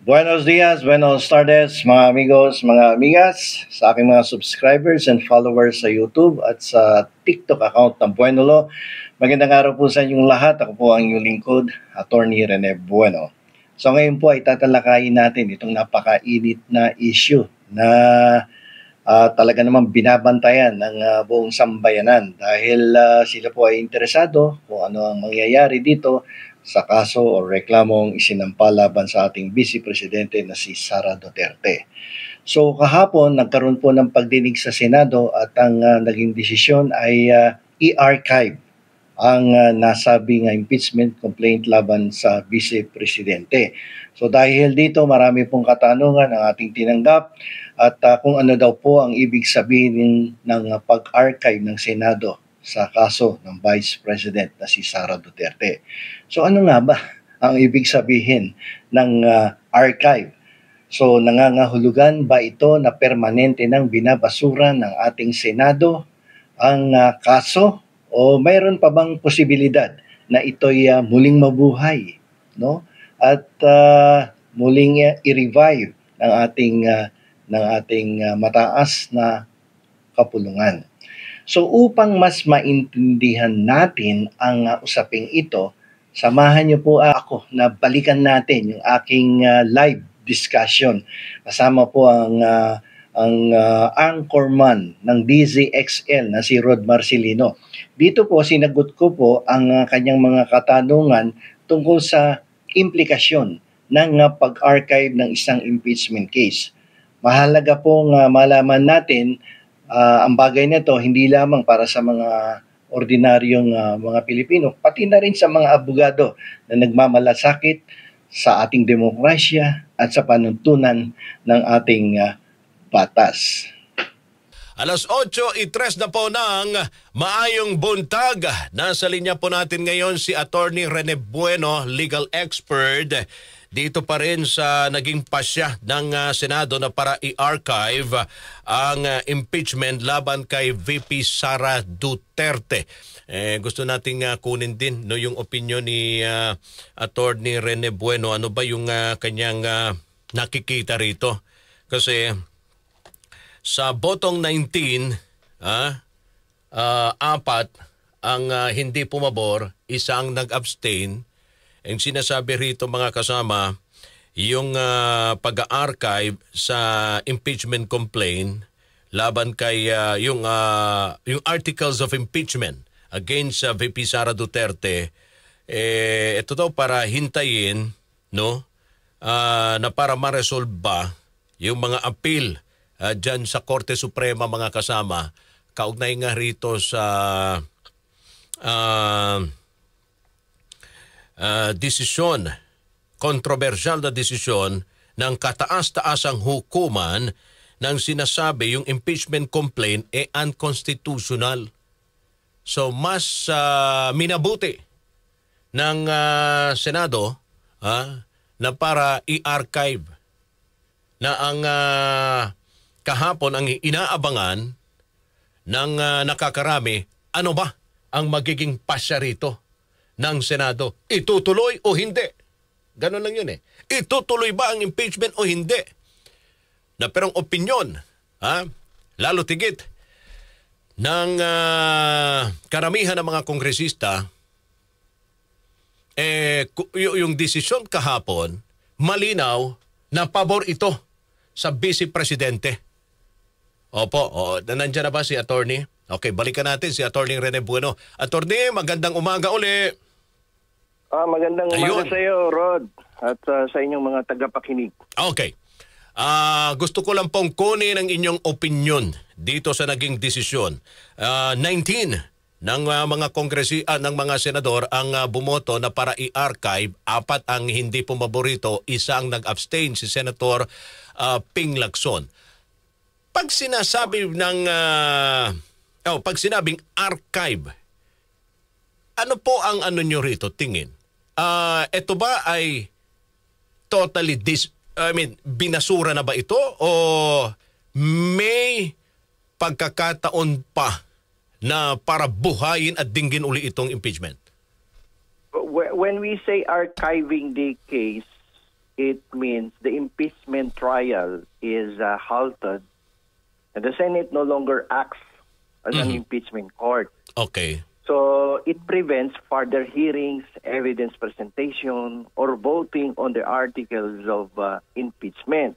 Buenos dias, buenos tardes, mga amigos, mga amigas, sa aking mga subscribers and followers sa YouTube at sa TikTok account ng Buenolo. Magandang araw po sa inyong lahat. Ako po ang inyong lingkod, Attorney Rene Bueno. So ngayon po ay tatalakayin natin itong napakainit na issue na talaga namang binabantayan ng buong sambayanan dahil sila po ay interesado kung ano ang mangyayari dito sa kaso o reklamong isinampa laban sa ating Vice Presidente na si Sara Duterte. So kahapon nagkaroon po ng pagdinig sa Senado at ang naging desisyon ay i-archive ang nasabing impeachment complaint laban sa Vice Presidente. So dahil dito marami pong katanungan ang ating tinanggap at kung ano daw po ang ibig sabihin ng pag-archive ng Senado sa kaso ng Vice President na si Sara Duterte. So ano nga ba ang ibig sabihin ng archive? So nangangahulugan ba ito na permanente nang binabasura ng ating Senado ang kaso o mayroon pa bang posibilidad na ito'y muling mabuhay, no? At muling i-revive ng ating mataas na kapulungan. So upang mas maintindihan natin ang usaping ito, samahan niyo po ako na balikan natin yung aking live discussion. Kasama po ang anchorman ng DZXL na si Rod Marcelino. Dito po sinagot ko po ang kanyang mga katanungan tungkol sa implikasyon ng pag-archive ng isang impeachment case. Mahalaga pong malaman natin ang bagay na ito hindi lamang para sa mga ordinaryong mga Pilipino, pati na rin sa mga abogado na nagmamalasakit sa ating demokrasya at sa panuntunan ng ating batas. Alas 8:03 na po ng maayong buntag. Nasa linya po natin ngayon si Attorney Rene Bueno, legal expert. Dito pa rin sa naging pasya ng Senado na para i-archive ang impeachment laban kay VP Sara Duterte. Gusto nating kunin din no, yung opinion ni Attorney Rene Bueno. Ano ba yung kanyang nakikita rito? Kasi sa botong 19, apat ang hindi pumabor, isang nag-abstain. Ang sinasabi rito mga kasama, yung pag-archive sa impeachment complaint laban kay yung articles of impeachment against VP Sara Duterte, ito daw para hintayin no, na para ma-resolve ba yung mga appeal dyan sa Korte Suprema mga kasama, kaugnay nga rito sa desisyon, kontrobersyal na desisyon ng kataas-taasang hukuman nang sinasabi yung impeachment complaint unconstitutional. So mas minabuti ng Senado na para i-archive na ang kahapon ang inaabangan ng nakakarami, ano ba ang magiging pasya rito ng Senado? Itutuloy o hindi? Ganon lang yun eh. Itutuloy ba ang impeachment o hindi? Na perong opinyon, lalo tigit, ng karamihan ng mga kongresista, yung desisyon kahapon, malinaw na pabor ito sa Vice Presidente. Opo, nandiyan na ba si Attorney? Okay, balikan natin si Attorney Rene Bueno. Attorney, magandang umaga uli. Magandang umaga sa iyo, Rod, at sa inyong mga tagapakinig. Okay. Gusto ko lang pong kunin ang inyong opinion dito sa naging desisyon. 19 ng mga ng mga senador ang bumoto na para i-archive, 4 ang hindi pumaborito, isang nag-abstain, si Senator Ping Lacson. Pag sinasabi ng pag sinabing archive, ano po ang ano nyo rito tingin? Ito ba ay totally binasura na ba ito o may pagkakataon pa na para buhayin at dinggin uli itong impeachment? When we say archiving the case, it means the impeachment trial is halted and the Senate no longer acts as an impeachment court. Okay. So it prevents further hearings, evidence presentation, or voting on the articles of impeachment.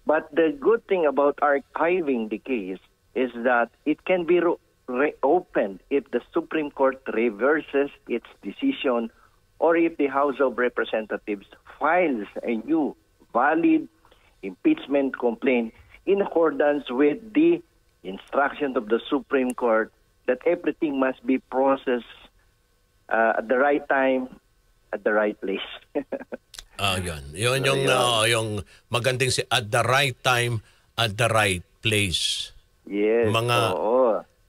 But the good thing about archiving the case is that it can be reopened if the Supreme Court reverses its decision or if the House of Representatives files a new valid impeachment complaint in accordance with the instruction of the Supreme Court that everything must be processed at the right time, at the right place. Yun. Yun yung magandang at the right time, at the right place. Yes.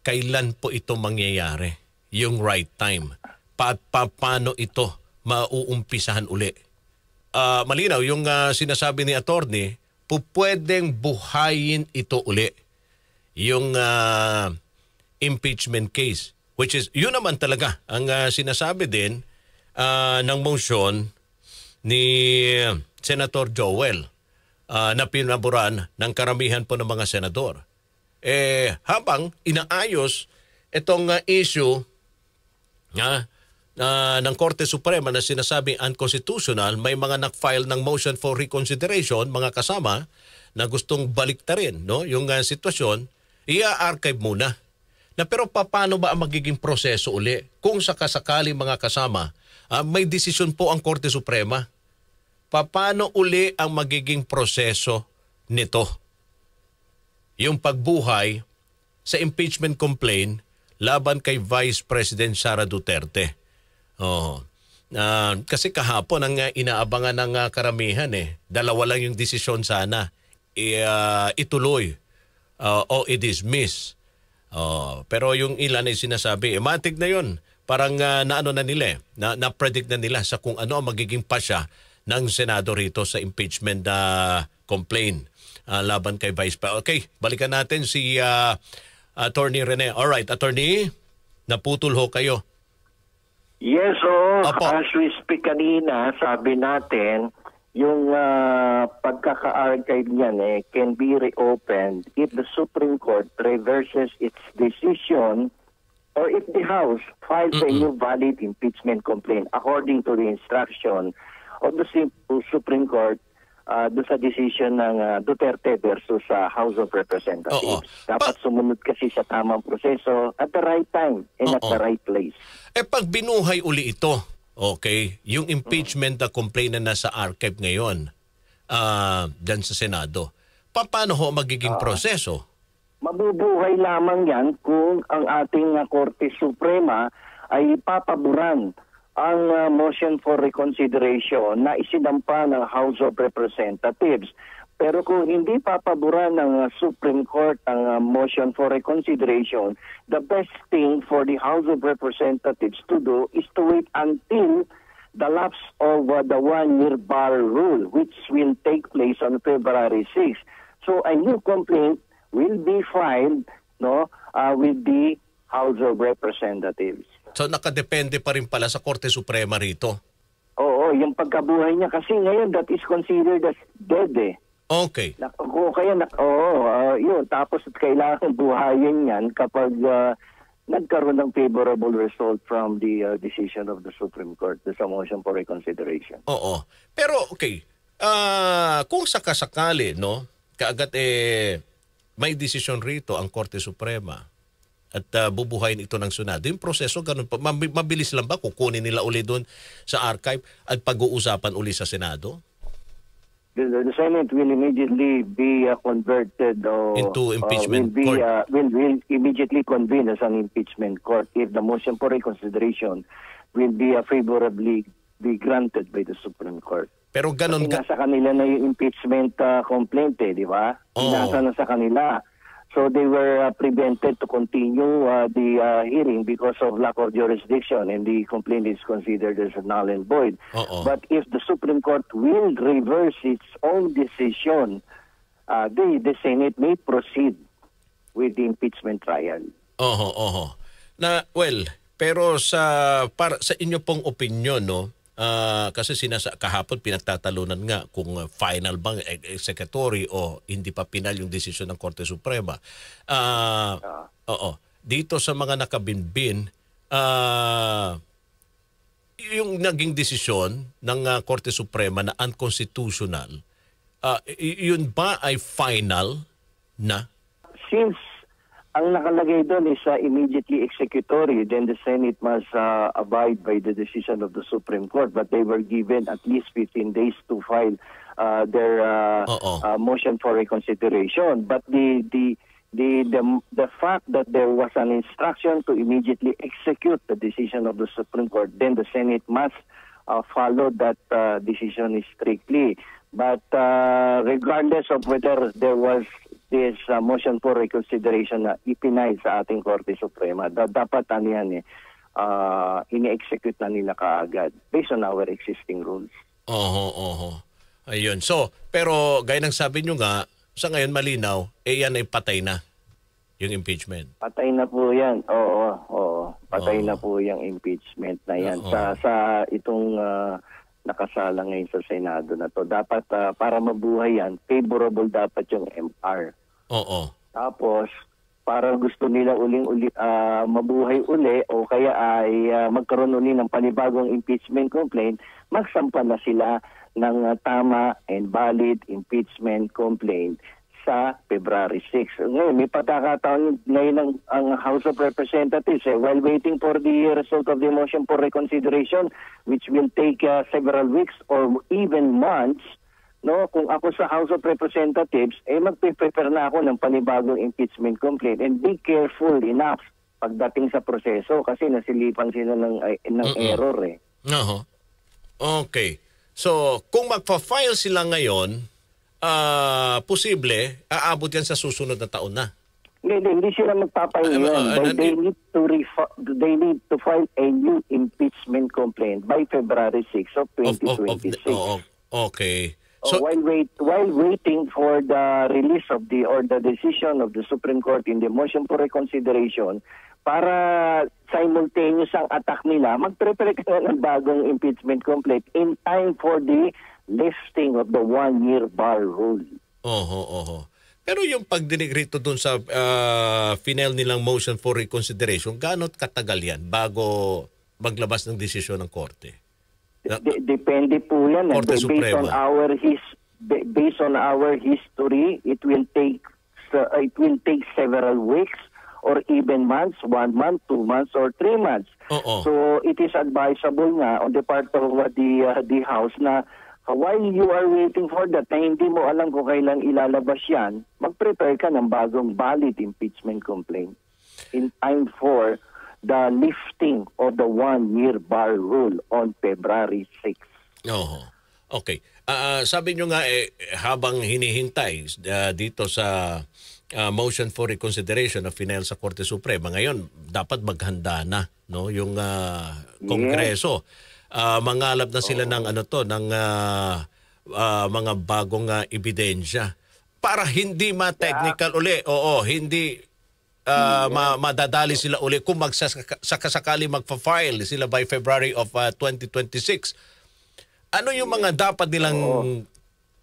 Kailan po ito mangyayari? Yung right time. Paano ito mauumpisahan uli? Malinaw, yung sinasabi ni attorney, pwedeng buhayin ito uli. Yung impeachment case. Which is, yun naman talaga ang sinasabi din ng motion ni Senator Joel na pinaboran ng karamihan po ng mga senador. Habang inaayos itong issue ng Korte Suprema na sinasabing unconstitutional, may mga nag-file ng motion for reconsideration, mga kasama, na gustong baliktarin yung sitwasyon, i-archive muna. Pero paano ba ang magiging proseso uli? Kung sakasakali mga kasama, may desisyon po ang Korte Suprema. Paano uli ang magiging proseso nito? Yung pagbuhay sa impeachment complaint laban kay Vice President Sara Duterte. Kasi kahapon ang inaabangan ng karamihan dalawa lang yung desisyon sana. Ituloy o i-dismiss. Pero yung ilan ay sinasabi, matik na yun. Parang naano na nila, na-predict na nila sa kung ano ang magiging pasya ng Senado rito sa impeachment complaint laban kay Vice President. Okay, balikan natin si Attorney Rene. Alright, Attorney, naputol ho kayo. Yes, as we speak kanina, sabi natin, yung pagkaka-archive niyan can be reopened if the Supreme Court reverses its decision or if the House files a new valid impeachment complaint according to the instruction of the Supreme Court doon sa decision ng Duterte versus House of Representatives. Dapat sumunod kasi sa tamang proseso at the right time and at the right place. Pag binuhay uli ito, okay, yung impeachment na complaint na nasa archive ngayon dyan sa Senado, paano ho magiging proseso? Mabubuhay lamang yan kung ang ating Korte Suprema ay papaboran ang motion for reconsideration na isinampa ng House of Representatives. Pero kung hindi papaboran ng Supreme Court ang motion for reconsideration, the best thing for the House of Representatives to do is to wait until the lapse of the one-year bar rule, which will take place on February 6. So a new complaint will be filed with the House of Representatives. So nakadepende pa rin pala sa Korte Suprema rito? Oo, yung pagkabuhay niya kasi ngayon that is considered as dead Okay. Yun. Tapos kailangan buhayin yan kapag nagkaroon ng favorable result from the decision of the Supreme Court, the motion for reconsideration. Oo. Pero okay, kung sakasakali, kaagad may desisyon rito ang Korte Suprema at bubuhayin ito ng Senado. Yung proseso, ganun pa. Mabilis lang ba? Kukunin nila uli doon sa archive at pag-uusapan uli sa Senado? The Senate will immediately be converted into impeachment court. Will immediately convene as an impeachment court if the motion for reconsideration will be favorably be granted by the Supreme Court. Pero ganun nasa kanila na yung impeachment complaint di ba? Nasa na sa kanila. So they were prevented to continue the hearing because of lack of jurisdiction, and the complaint is considered as null and void. But if the Supreme Court will reverse its own decision, the Senate may proceed with the impeachment trial. Pero sa inyo pong opinion, Kasi kahapon pinagtatalunan nga kung final bang executory o hindi pa final yung desisyon ng Korte Suprema. Oo. Dito sa mga nakabinbin, yung naging desisyon ng Korte Suprema na unconstitutional, yun ba ay final na? Since ang nakalagay doon is immediately executory, then the Senate must abide by the decision of the Supreme Court. But they were given at least 15 days to file their motion for reconsideration. But the fact that there was an instruction to immediately execute the decision of the Supreme Court, then the Senate must follow that decision strictly. But regardless of whether there was this motion for reconsideration na ipinay sa ating Korte Suprema, dapat ini-execute na nila kaagad based on our existing rules. Ayun. So, pero gaya ng sabi nyo nga, sa ngayon malinaw, yan ay patay na yung impeachment. Patay na po yan. Oo. Patay na po yung impeachment na yan. Sa itong nakasala ngayon sa Senado na to. Dapat para mabuhay yan, favorable dapat yung MR. Tapos, para gusto nila mabuhay uli o kaya ay magkaroon uli ng panibagong impeachment complaint, magsampa na sila ng tama and valid impeachment complaint sa February 6. Ngayon, may pagkakataon ngayon ang House of Representatives while waiting for the result of the motion for reconsideration, which will take several weeks or even months. No, kung ako sa House of Representatives, magpe-prepare na ako ng panibagong impeachment complaint, and be careful enough pagdating sa proseso kasi nasilipan sila ng error eh. Okay. So, kung magpa-file sila ngayon, posible, aabot yan sa susunod na taon na. Hindi sila magpapahinga. They need to file a new impeachment complaint by February 6 of 2026. Okay. So while waiting for the release of the decision of the Supreme Court in the motion for reconsideration, para simultaneous ang attack nila, mag-prepare ka na ng bagong impeachment complaint in time for the lifting of the one-year bar rule. Pero yung pagdinig rito dun sa final nilang motion for reconsideration, gaano katagal yan bago maglabas ng desisyon ng Korte? Depende po yan. Based on our history, it will take several weeks or even months, 1 month, 2 months, or 3 months. So it is advisable nga on the part of the House na while you are waiting for that, na hindi mo alam kung kailan ilalabas yan, mag-prepare ka ng bagong valid impeachment complaint in time for the lifting of the one-year bar rule on February 6. Okay. Sabi nyo nga, habang hinihintay dito sa motion for reconsideration na final sa Korte Suprema, ngayon dapat maghanda na, no, yung Kongreso. Mangalap na sila ng mga bagong ebidensya para hindi ma-technical uli. Hindi madadali sila uli kung sakasakali magpa-file sila by February of 2026. Ano yung mga dapat nilang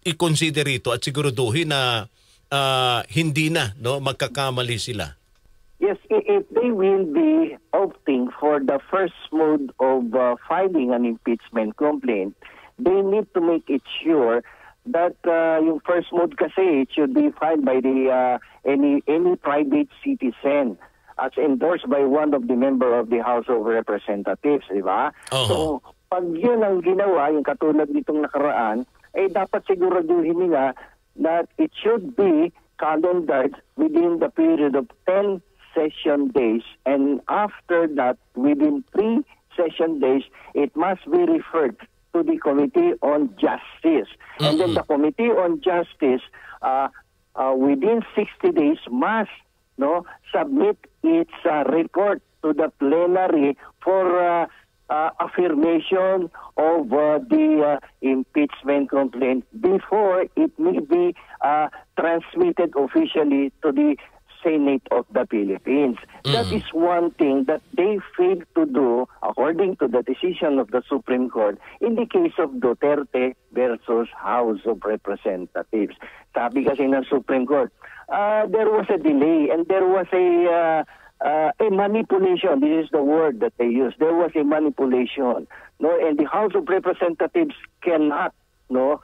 i-consider ito at siguraduhin na hindi na magkakamali sila? Yes, if they will be opting for the first mode of filing an impeachment complaint, they need to make it sure that yung first mode kasi it should be filed by any private citizen as endorsed by one of the member of the House of Representatives, di ba? So, pag yun ang ginawa, yung katulad nitong nakaraan, dapat siguraduhin nila that it should be calendared within the period of 10 session days, and after that, within 3 session days, it must be referred to the Committee on Justice. And then the Committee on Justice, within 60 days, must submit its report to the plenary for affirmation of the impeachment complaint before it may be transmitted officially to the Senate of the Philippines. That is one thing that they failed to do according to the decision of the Supreme Court in the case of Duterte versus House of Representatives. Sabi kasi ng Supreme Court, there was a delay and there was a manipulation. This is the word that they use. There was a manipulation, no, and the House of Representatives cannot, no,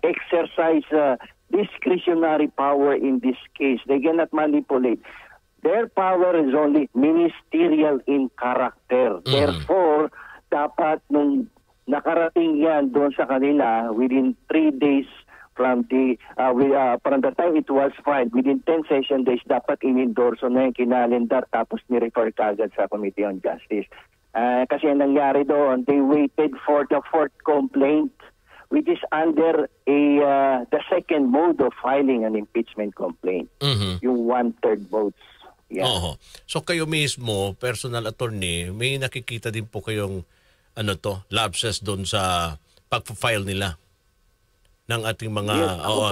exercise discretionary power in this case. They cannot manipulate. Their power is only ministerial in character. Therefore, dapat nung nakarating yan doon sa kanila within 3 days from the time it was filed, within 10 session days, dapat in-endorso na yung kinalendar tapos ni-refer kagad sa Committee on Justice. Kasi ang nangyari doon, they waited for the fourth complaint, which is under the second mode of filing an impeachment complaint. Yung 1/3 votes. Yeah. So kayo mismo, personal attorney, may nakikita din po kayong lapses doon sa pag-file nila ng ating mga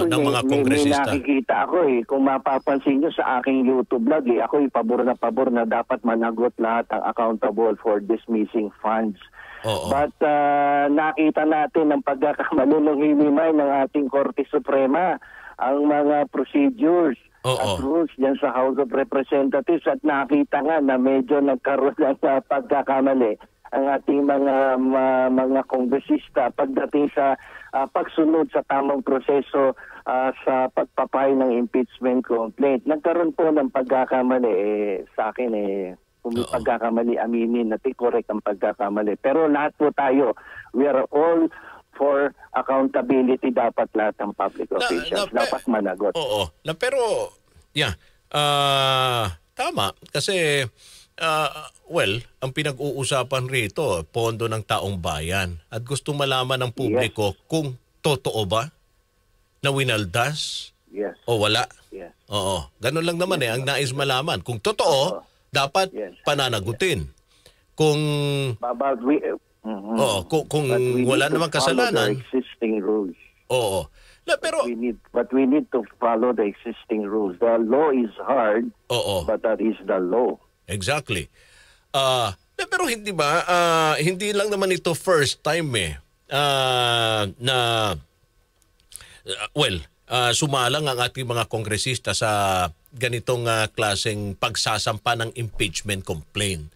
ng mga kongresista. May nakikita ako kung mapapansin nyo sa aking YouTube vlog, ako pabor na dapat managot lahat ang accountable for dismissing funds. But nakita natin ang pagkakamali ng himimay ng ating Korte Suprema, ang mga procedures at rules dyan sa House of Representatives, at nakita nga na medyo nagkaroon ng pagkakamali ang ating mga kongresista pagdating sa pagsunod sa tamang proseso sa pagpapay ng impeachment complaint. Nagkaroon po ng pagkakamali. Sa akin kung may pagkakamali, aminin natin correct ang pagkakamali. Pero lahat po tayo, we are all for accountability. Dapat lahat ng public officials dapat managot. Pero tama kasi ang pinag-uusapan rito, pondo ng taong bayan. At gusto malaman ng publiko kung totoo ba na winaldas o wala. Ganun lang naman ang nais malaman. Kung totoo, dapat pananagutin. Kung kung wala namang kasalanan, existing rules. Pero we need to follow the existing rules. The law is hard, but that is the law. Exactly. Pero hindi ba, hindi lang naman ito first time sumalang ang ating mga kongresista sa ganitong klaseng pagsasampa ng impeachment complaint.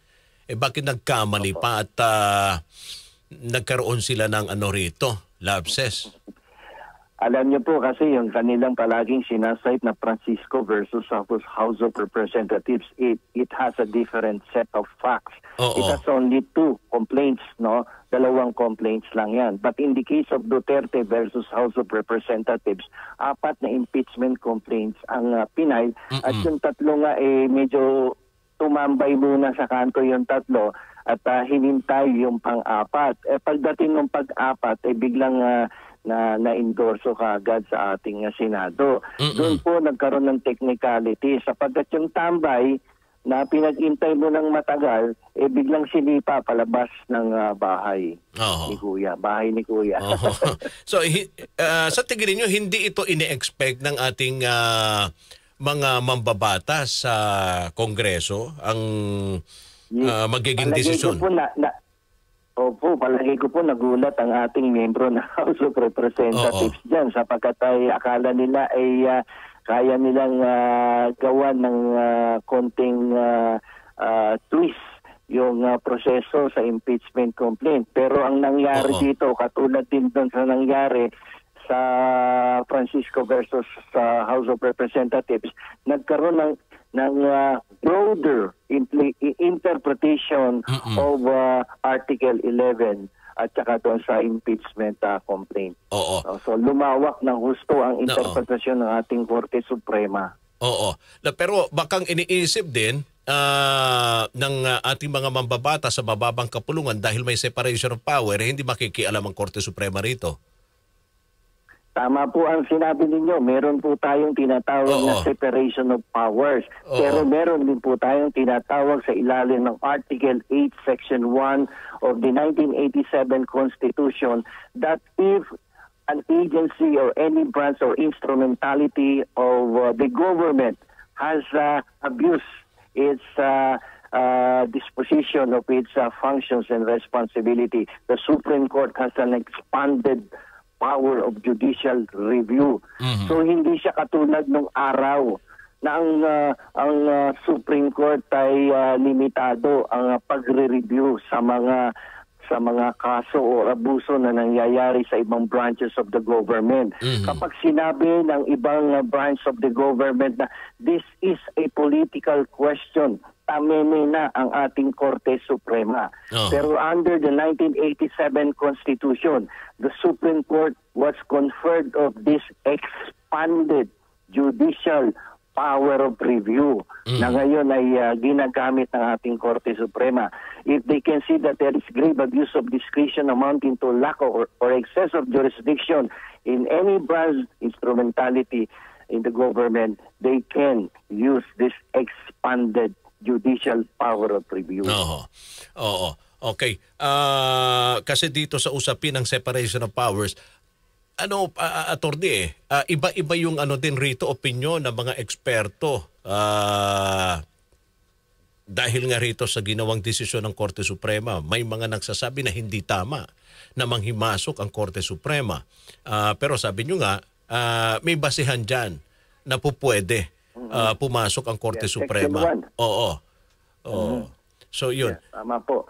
Bakit nagkamali pa at nagkaroon sila ng lapses? Alam niyo po kasi yung kanilang palaging sinasite na Francisco versus House of Representatives, it has a different set of facts. It has only 2 complaints, no? 2 complaints lang yan. But in the case of Duterte versus House of Representatives, 4 na impeachment complaints ang pinay. At yung 3 nga medyo tumambay muna sa kanto yung 3 at hinintay yung pang-4. Pagdating ng pag-4, biglang na-endorso kaagad sa ating Senado. Doon po nagkaroon ng technicality sapagkat yung tambay na pinag-intay mo ng matagal, biglang sinipa palabas ng bahay ni Kuya. Bahay ni Kuya. So, sa tingin niyo hindi ito ine-expect ng ating mga mambabatas sa Kongreso ang magiging desisyon? Palagi ko po nagulat ang ating membro ng House of Representatives dyan sapagkat akala nila kaya nilang gawa ng konting twist yung proseso sa impeachment complaint. Pero ang nangyari dito, katulad din doon sa nangyari sa Francisco versus House of Representatives, nagkaroon ng broader interpretation of Article 11 at saka doon sa impeachment complaint. So lumawak ng husto ang interpretasyon ng ating Korte Suprema. Pero bakang iniisip din ng ating mga mambabata sa mababang kapulungan dahil may separation of power, hindi makikialam ang Korte Suprema rito. Tama po ang sinabi ninyo. Meron po tayong tinatawag na separation of powers. Pero meron din po tayong tinatawag sa ilalim ng Article 8, Section 1 of the 1987 Constitution that if an agency or any branch or instrumentality of the government has abused its disposition of its functions and responsibility. The Supreme Court has an expanded power of judicial review. So hindi siya katulad nung araw na ang Supreme Court ay limitado ang pagre-review sa mga kaso o abuso na nangyayari sa ibang branches of the government. Kapag sinabi ng ibang branch of the government na this is a political question, tameme na ang ating Korte Suprema. Pero under the 1987 Constitution, the Supreme Court was conferred of this expanded judicial power of review na ngayon ay ginagamit ng ating Korte Suprema. If they can see that there is grave abuse of discretion amounting to lack or excess of jurisdiction in any branch instrumentality in the government, they can use this expanded judicial power of review. Oo. Okay. Kasi dito sa usapin ng separation of powers, attorney, iba-iba yung din rito opinyon ng mga eksperto dahil nga rito sa ginawang desisyon ng Korte Suprema. May mga nagsasabi na hindi tama na manghimasok ang Korte Suprema. Pero sabi nyo nga, may basihan dyan na pupwede pumasok ang Korte Suprema. Oo. So yun. Yes, tama po.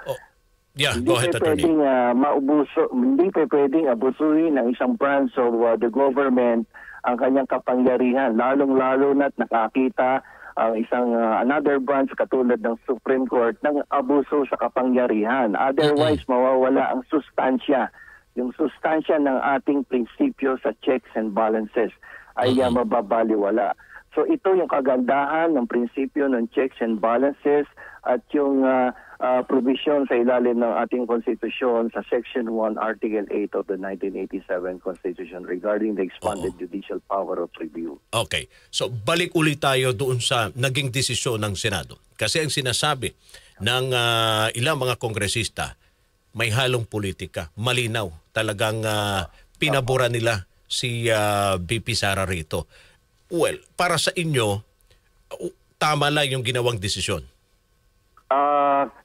Go ahead, attorney. Hindi pwedeng abusuhin ng isang branch of the government ang kanyang kapangyarihan, lalong-lalo na't nakakita ang another branch katulad ng Supreme Court ng abuso sa kapangyarihan. Otherwise, mawawala ang sustansya. Yung sustansya ng ating prinsipyo sa checks and balances ay mababaliwala. So ito yung kagandahan ng prinsipyo ng checks and balances at yung provision sa ilalim ng ating konstitusyon sa Section 1, Article 8 of the 1987 Constitution regarding the expanded judicial power of review. Okay. So balik ulit tayo doon sa naging desisyon ng Senado. Kasi ang sinasabi ng ilang mga kongresista, may halong politika, malinaw. Talagang pinabura nila si VP Sara rito. Well, para sa inyo, tama lang yung ginawang desisyon.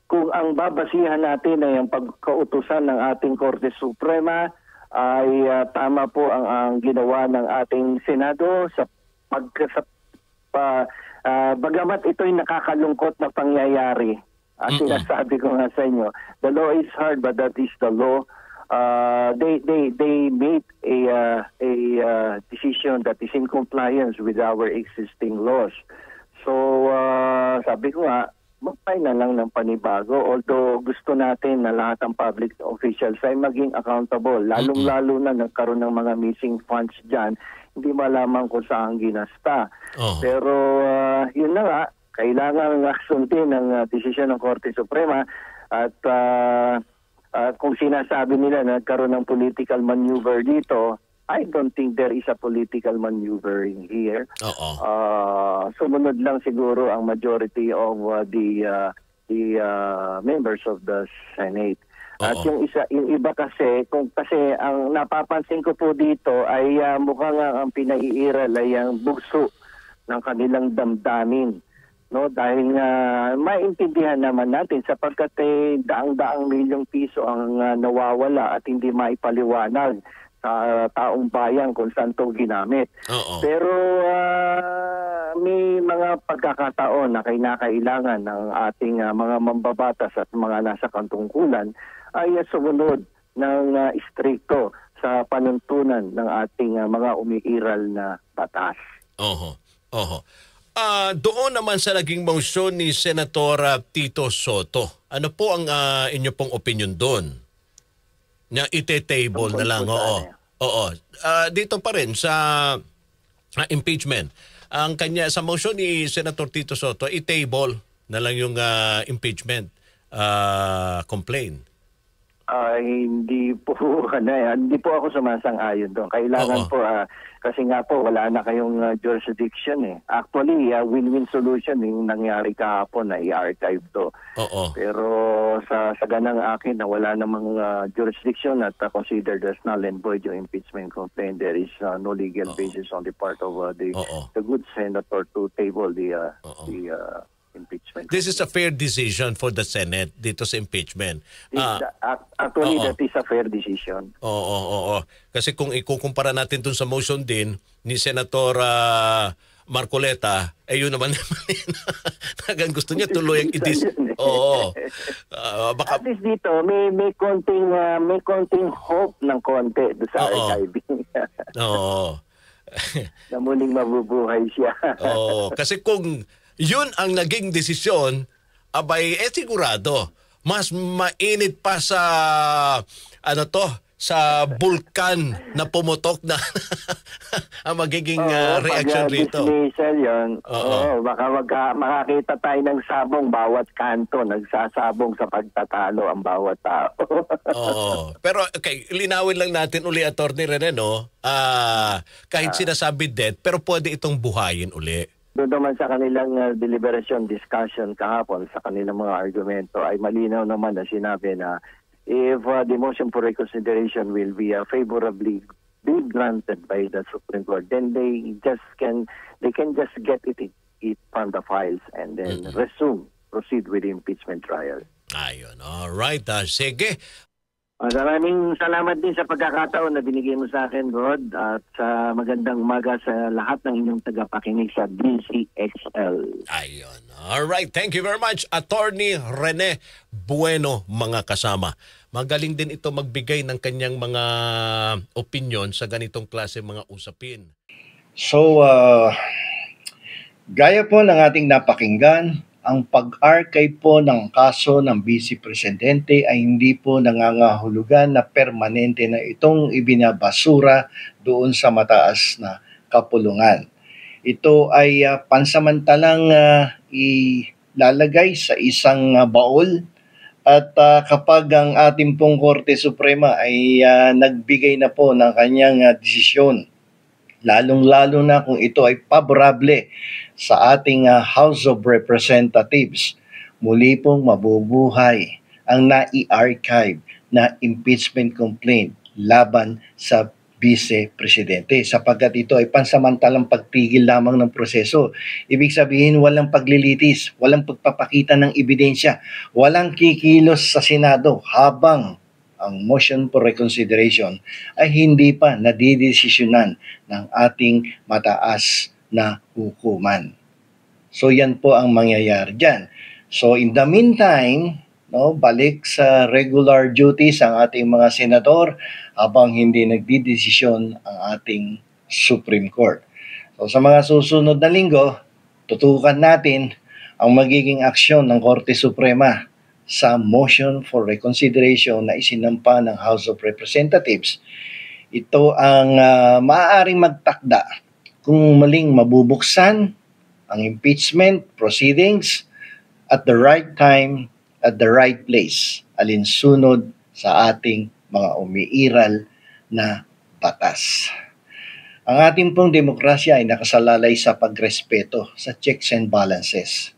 Kung ang babasihan natin ay ang pagkautusan ng ating Korte Suprema, ay tama po ang ginawa ng ating Senado sa bagamat ito'y nakakalungkot na pangyayari. Sinasabi ko nga sa inyo, the law is hard but that is the law. They made a decision that is in compliance with our existing laws. So sabi ko nga, magpay na lang ng panibago. Although gusto natin na lahat ng public officials ay maging accountable. Lalong-lalo na nagkaroon ng mga missing funds dyan, hindi malaman kung saan ginasta. Pero yun na nga, kailangan sundin ng desisyon ng Korte Suprema at kung sinasabi nila na nagkaroon ng political maneuver dito, I don't think there is a political maneuvering here. Sumunod lang siguro ang majority of the members of the Senate. At yung iba kasi, kasi ang napapansin ko po dito ay mukhang ang pinaiiral ay ang bugso ng kanilang damdamin. No, dahil maintindihan naman natin sapagkat daang-daang milyong piso ang nawawala at hindi maipaliwanag sa taong bayan kung saan ito ginamit. Pero may mga pagkakataon na kinakailangan ng ating mga mambabatas at mga nasa kantungkulan ay sumunod ng istrikto sa panuntunan ng ating mga umiiral na batas. Doon naman sa naging motion ni Senator Tito Soto, ano po ang inyo pong opinion doon? Na ite-table na lang. Dito pa rin sa impeachment. Ang kanya sa motion ni Senator Tito Soto, i-table na lang yung impeachment complaint. Hindi po hindi po ako sumasang-ayon doon. Kailangan Oo. po kasi nga po wala na kayong jurisdiction eh. Actually, win-win solution yung nangyari kahapon na i-archive to. Oo. Pero sa ganang akin na wala namang jurisdiction at considered as null and void yung impeachment complaint, there is no legal basis on the part of the good senator to table the impeachment. This is a fair decision for the Senate dito sa impeachment. Actually, that is a fair decision. Oo. Kasi kung ikukumpara natin dun sa motion din ni Senator Marcoleta, yun naman naman gusto niya tuloy ang Oo. Baka at least dito may konting hope ng konti do sa archiving. Oo. Na muling mabubuhay siya. Oo, kasi kung yun ang naging desisyon, abay sigurado mas mainit pa sa sa bulkan na pumutok na ang magiging reaction rito. Yun. Baka makakita tayo ng sabong bawat kanto, nagsasabong sa pagtatalo ang bawat tao. Pero linawin lang natin uli, Attorney Rene, no? Kahit sinasabi dead, pero pwede itong buhayin uli. Doon naman sa kanilang deliberation, discussion kahapon, sa kanilang mga argumento, ay malinaw naman na sinabi na if the motion for reconsideration will be favorably be granted by the Supreme Court, then they can just get it from the files and then proceed with the impeachment trial. Ayun, alright. Sige. Maraming salamat din sa pagkakataon na binigay mo sa akin, Rod, at sa magandang umaga sa lahat ng inyong tagapakinig sa DCXL. Ayun. Alright, thank you very much, Attorney Rene Bueno, mga kasama. Magaling din ito magbigay ng kanyang mga opinion sa ganitong klase mga usapin. So, gaya po ng ating napakinggan, ang pag-archive po ng kaso ng Vice Presidente ay hindi po nangangahulugan na permanente na itong ibinabasura doon sa mataas na kapulungan. Ito ay pansamantalang ilalagay sa isang baul at kapag ang ating pong Korte Suprema ay nagbigay na po ng kanyang desisyon, lalong-lalo na kung ito ay favorable sa ating House of Representatives, muli pong mabubuhay ang nai-archive na impeachment complaint laban sa Vice Presidente sapagkat ito ay pansamantalang pagtigil lamang ng proseso. Ibig sabihin walang paglilitis, walang pagpapakita ng ebidensya, walang kikilos sa Senado habang ang motion for reconsideration ay hindi pa nadidesisyonan ng ating mataas na hukuman. So yan po ang mangyayari dyan. So in the meantime, balik sa regular duties ang ating mga senador habang hindi nagdidesisyon ang ating Supreme Court. So sa mga susunod na linggo, tutukan natin ang magiging aksyon ng Korte Suprema sa motion for reconsideration na isinampa ng House of Representatives. Ito ang maaaring magtakda kung muling mabubuksan ang impeachment proceedings at the right time, at the right place, alinsunod sa ating mga umiiral na batas. Ang ating pong demokrasya ay nakasalalay sa pagrespeto sa checks and balances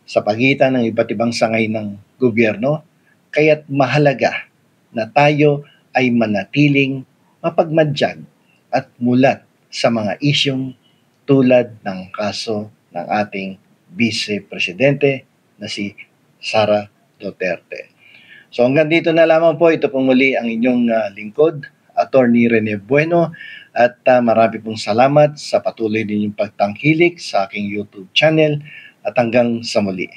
sa pagitan ng iba't ibang sangay ng gobyerno, kaya't mahalaga na tayo ay manatiling mapagmadyag at mulat sa mga isyong tulad ng kaso ng ating Vice Presidente na si Sara Duterte. So hanggang dito na lamang po, ito pong muli ang inyong lingkod, Attorney Rene Bueno, at marami pong salamat sa patuloy ninyong pagtangkilik sa aking YouTube channel at hanggang sa muli.